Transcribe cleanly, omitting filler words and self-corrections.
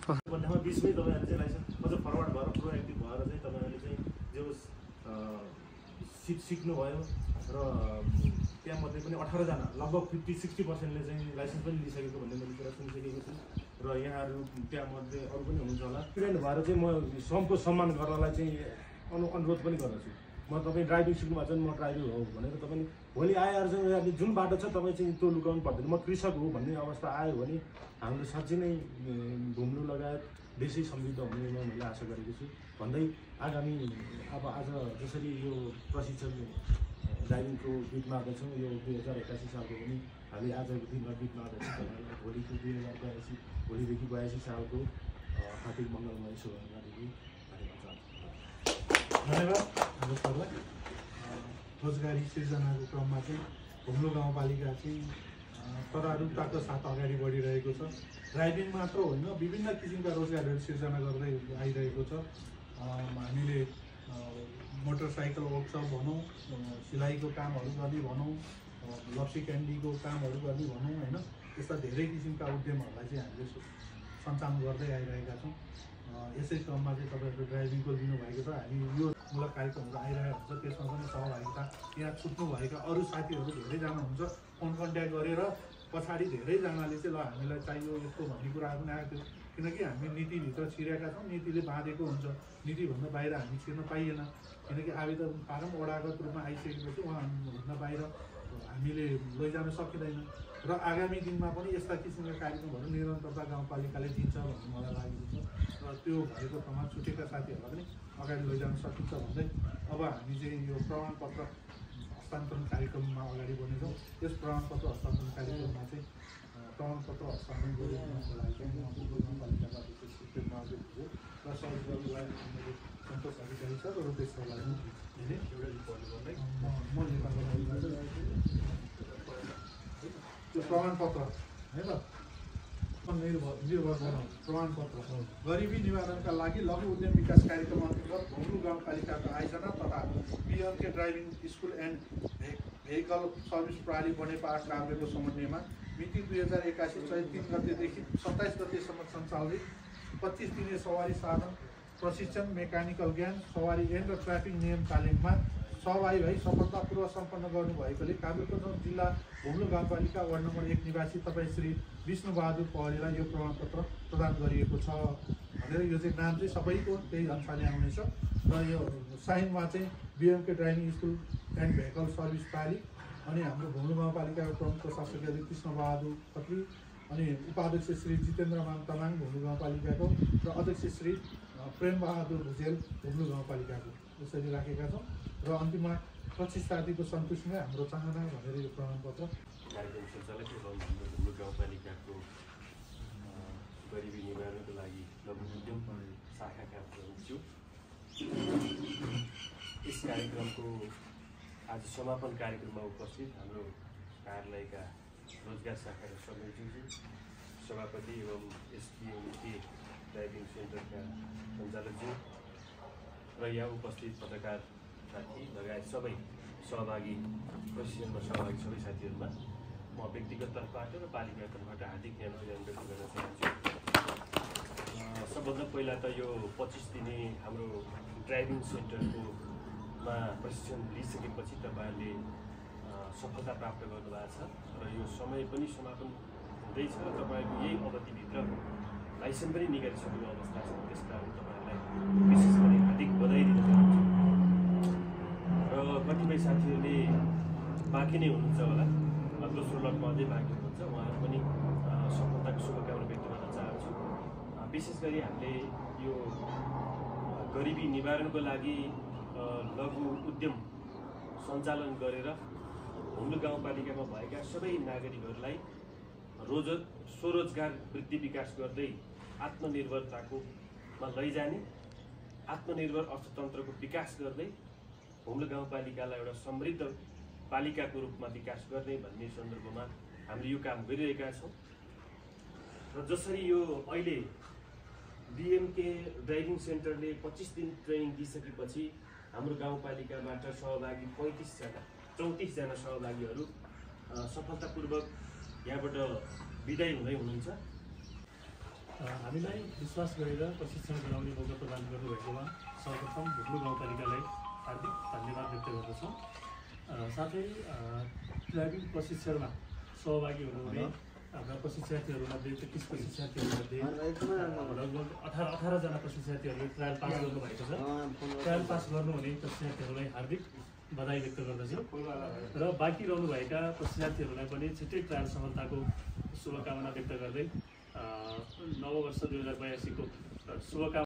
भन्दामा 20 मै तपाईहरुले चाहिँ लाइसेन्स अझ फरवर्ड भएर प्रोएक्टिभ भएर चाहिँ तपाईहरुले चाहिँ जो सिक्नु भयो र त्यहाँ मध्ये पनि 18 जना लगभग 50-60% ले चाहिँ लाइसेन्स पनि लिइसकेको भन्ने मैले कुरा सुनिसकेको छु र यहाँहरु त्यहाँ मध्ये अरु पनि हुनुहुन्छ होला। स्टुडेन्ट भएर चाहिँ म श्रमको सम्मान गर्नलाई चाहिँ अनुरोध पनि गर्दछु। म तपाईँ ड्राइभिङ सिक्नु भएको छ म ड्राइभर हो भनेर तपाईँ भोलि आएर चाहिँ जुन बाटो छ तपाईँ चाहिँ त्यो लुकाउनु पर्दैन। म कृषक हो भन्ने अवस्था आयो भने हाम्रो साँच्चै नै घुम्नु लगायत देशै समृद्ध हुने मैले आशा गरेको छु भन्दै आगामी अब आज जसरी यो प्रशिक्षण ड्राइभिङको बिटमा आउँछौँ यो 2081 सालको पनि हामी आजको दिनमा बिटमा आउँदैछौँ। भोलिको 2082 भोलिदेखि 82 सालको हार्दिक मङ्गलमय शुभकामनाहरू धन्यवाद हाम्रो सरलाई। रोजगारी सिर्जनाको क्रममा चाहिँ घुम्लो गाउँपालिका चाहिँ तदारुकताको साथ अगाडि बढिरहेको छ। ड्राइभिङ मात्र होइन विभिन्न किसिमका रोजगारहरू सिर्जना गर्दै आइरहेको छ। हामीले मोटरसाइकल वर्कसप भनौँ, सिलाइको कामहरू गर्ने भनौँ, लप्सी क्यान्डीको कामहरू गर्ने भनौँ होइन, यस्ता धेरै किसिमका उद्यमहरूलाई चाहिँ हामीले सञ्चालन गर्दै आइरहेका छौँ। यसै क्रममा चाहिँ तपाईँहरू ड्राइभिङको लिनुभएको छ। हामी यो मूलक कार्यक्रमहरू आइरहेको हुन्छ त्यसमा पनि सहभागिता यहाँ छुट्नुभएका अरू साथीहरू धेरैजना हुन्छ। फोन कन्ट्याक्ट गरेर पछाडि धेरैजनाले चाहिँ ल हामीलाई चाहियो यस्तो भन्ने कुराहरू पनि आएको थियो। किनकि हामी नीतिभित्र छिरेका छौँ, नीतिले बाँधेको हुन्छ, नीतिभन्दा बाहिर हामी छिर्न पाइएन। किनकि आवेदन फारम वडागत रूपमा आइसकेपछि उहाँभन्दा बाहिर हामीले लैजान सकिँदैन र आगामी दिनमा पनि यस्ता किसिमका कार्यक्रमहरू निरन्तरता गाउँपालिकाले दिन्छ भन्ने मलाई लागेको छ र त्यो भएको ठाउँमा छुटेका साथीहरूलाई पनि अगाडि लैजान सकिन्छ भन्दै अब हामी चाहिँ यो प्रमाणपत्र हस्तान्तरण कार्यक्रममा अगाडि बढ्नेछौँ। यस प्रमाणपत्र हस्तान्तरण कार्यक्रममा चाहिँ प्रमाणपत्र हस्तान्तरण गर्नुको लागि चाहिँ गाउँपालिकाका र सहयोगीलाई सन्तोष अधिकारी छ र रूपेश सरलाई धेरै एउटा रिपोर्ट गर्दै म त्यो प्रमाणपत्र है त निर्भर बनाउँ प्रमाणपत्र गरिबी निवारणका लागि लघु उद्यम विकास कार्यक्रम अन्तर्गत घुम्लो गाउँपालिकाको आयोजना तथा BMK driving school and vehicle service प्रणाली बनेपाट काभ्रेको समन्वयमा मिति 2081 चैत 3 गतेदेखि 27 गतेसम्म सञ्चालित 25 दिने सवारी साधन प्रशिक्षण, मेकानिकल ज्ञान, सवारी ऐन र ट्राफिक नियम तालिममा सहभागी भई सफलतापूर्वक सम्पन्न गर्नुभएकोले काभ्रेकोट जिल्ला घुम्लो गाउँपालिका वार्ड नम्बर 1 निवासी तपाईँ श्री विष्णुबहादुर पौडेललाई यो प्रमाणपत्र प्रदान गरिएको छ भनेर यो चाहिँ नाम चाहिँ सबैको त्यही अनुसारले आउनेछ र यो साइनमा चाहिँ BMK driving school and vehicle service प्रणाली अनि हाम्रो घुम्लो गाउँपालिकाको प्रमुख प्रशासक कृष्णबहादुर खत्री अनि उपाध्यक्ष श्री जितेन्द्रमान तामाङ घुम्लो गाउँपालिकाको र अध्यक्ष श्री प्रेमबहादुर भुजेल घुम्लो गाउँपालिकाको यसरी राखेका छौँ र अन्तिममा प्रशिक्षार्थीको सन्तुष्टिमै हाम्रो चाहना भनेर यो प्रमाणपत्र कार्यक्रम सञ्चालक एवं हाम्रो घुम्लो गाउँपालिकाको गरिबी निवारणको लागि लघु उद्यम शाखाका प्रमुख छु। यस कार्यक्रमको आज समापन कार्यक्रममा उपस्थित हाम्रो कार्यालयका रोजगार शाखाका संयोजकज्यू, सभापति एवं एसपिएमके ड्राइभिङ सेन्टरका सञ्चालकज्यू र यहाँ उपस्थित पत्रकार साथी लगायत सबै सहभागी प्रशिक्षणमा सहभागी सबै साथीहरूमा म व्यक्तिगत तर्फबाट र पालिका तर्फबाट हार्दिक अभिनन्दन व्यक्त गर्न चाहन्छु। सबभन्दा पहिला त यो 25 दिने हाम्रो ड्राइभिङ सेन्टरकोमा प्रशिक्षण लिइसकेपछि तपाईँहरूले सफलता प्राप्त गर्नुभएको छ र यो समय पनि समापन हुँदैछ र तपाईँहरूको यही अवधिभित्र लाइसेन्स पनि निकालिसकेको अवस्था छ। त्यस कारण तपाईँहरूलाई विशेष गरी हार्दिक बधाई दिन चाहन्छु र कतिपय साथीहरूले बाँकी नै हुनुहुन्छ होला, दोस्रो लटमा अझै बाँकी हुनुहुन्छ, उहाँहरू पनि सफलताको शुभकामना व्यक्त गर्न चाहन्छु। विशेष गरी हामीले यो गरिबी निवारणको लागि लघु उद्यम सञ्चालन गरेर घुम्लो गाउँपालिकामा भएका सबै नागरिकहरूलाई स्वरोजगार वृद्धि विकास गर्दै आत्मनिर्भरताकोमा लैजाने, आत्मनिर्भर अर्थतन्त्रको विकास गर्दै घुम्लो गाउँपालिकालाई एउटा समृद्ध पालिकाको रूपमा विकास गर्ने भन्ने सन्दर्भमा हामीले यो काम गरिरहेका छौँ। र जसरी यो अहिले बिएमके ड्राइभिङ सेन्टरले 25 दिन ट्रेनिङ दिइसकेपछि हाम्रो गाउँपालिकाबाट सहभागी 34 जना सहभागीहरू सफलतापूर्वक यहाँबाट बिदाई हुँदै हुनुहुन्छ। हामीलाई विश्वास गरेर प्रशिक्षण गराउने मौका प्रदान गर्नुभएकोमा सर्वप्रथम भुक्लु गाउँपालिकालाई हार्दिक धन्यवाद व्यक्त गर्दछौँ। साथै ड्राइभिङ प्रशिक्षणमा सहभागी हुनुहुने हाम्रा प्रशिक्षार्थीहरूमध्ये 33 प्रशिक्षार्थीहरूमध्ये लगभग 18 जना प्रशिक्षार्थीहरूले ट्रायल पास गर्नुभएको छ। ट्रायल पास गर्नुहुने प्रशिक्षार्थीहरूलाई हार्दिक बधाई व्यक्त गर्दछु र बाँकी रहनुभएका प्रशिक्षार्थीहरूलाई पनि छिट्टै ट्रायल सफलताको शुभकामना व्यक्त गर्दै नव वर्ष 2082 को शुभकामना।